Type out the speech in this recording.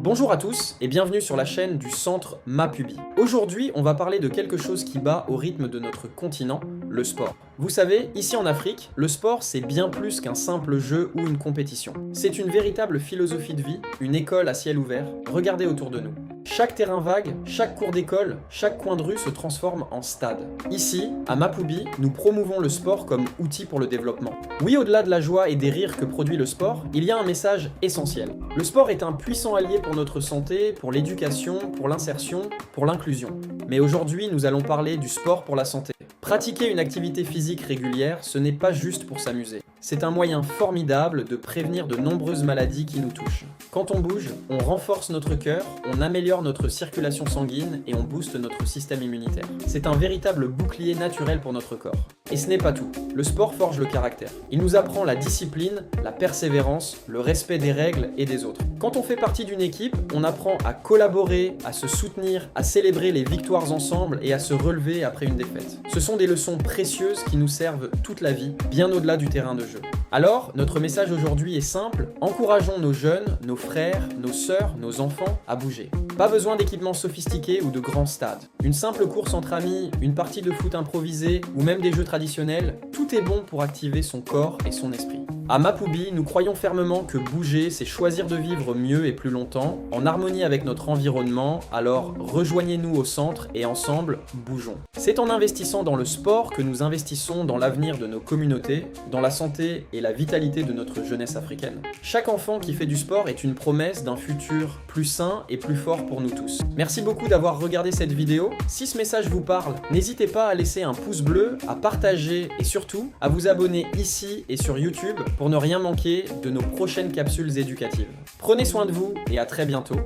Bonjour à tous et bienvenue sur la chaîne du centre Mapubi. Aujourd'hui, on va parler de quelque chose qui bat au rythme de notre continent, le sport. Vous savez, ici en Afrique, le sport c'est bien plus qu'un simple jeu ou une compétition. C'est une véritable philosophie de vie, une école à ciel ouvert. Regardez autour de nous. Chaque terrain vague, chaque cours d'école, chaque coin de rue se transforme en stade. Ici, à Mapubi, nous promouvons le sport comme outil pour le développement. Oui, au-delà de la joie et des rires que produit le sport, il y a un message essentiel. Le sport est un puissant allié pour notre santé, pour l'éducation, pour l'insertion, pour l'inclusion. Mais aujourd'hui, nous allons parler du sport pour la santé. Pratiquer une activité physique régulière, ce n'est pas juste pour s'amuser. C'est un moyen formidable de prévenir de nombreuses maladies qui nous touchent. Quand on bouge, on renforce notre cœur, on améliore notre circulation sanguine et on booste notre système immunitaire. C'est un véritable bouclier naturel pour notre corps. Et ce n'est pas tout. Le sport forge le caractère. Il nous apprend la discipline, la persévérance, le respect des règles et des autres. Quand on fait partie d'une équipe, on apprend à collaborer, à se soutenir, à célébrer les victoires ensemble et à se relever après une défaite. Ce sont des leçons précieuses qui nous servent toute la vie, bien au-delà du terrain de jeu. Alors, notre message aujourd'hui est simple, encourageons nos jeunes, nos frères, nos sœurs, nos enfants à bouger. Pas besoin d'équipements sophistiqués ou de grands stades. Une simple course entre amis, une partie de foot improvisée ou même des jeux traditionnels, tout est bon pour activer son corps et son esprit. À Mapubi, nous croyons fermement que bouger, c'est choisir de vivre mieux et plus longtemps, en harmonie avec notre environnement, alors rejoignez-nous au centre et ensemble, bougeons. C'est en investissant dans le sport que nous investissons dans l'avenir de nos communautés, dans la santé et la vitalité de notre jeunesse africaine. Chaque enfant qui fait du sport est une promesse d'un futur plus sain et plus fort pour nous tous. Merci beaucoup d'avoir regardé cette vidéo. Si ce message vous parle, n'hésitez pas à laisser un pouce bleu, à partager et surtout à vous abonner ici et sur YouTube pour ne rien manquer de nos prochaines capsules éducatives. Prenez soin de vous et à très bientôt.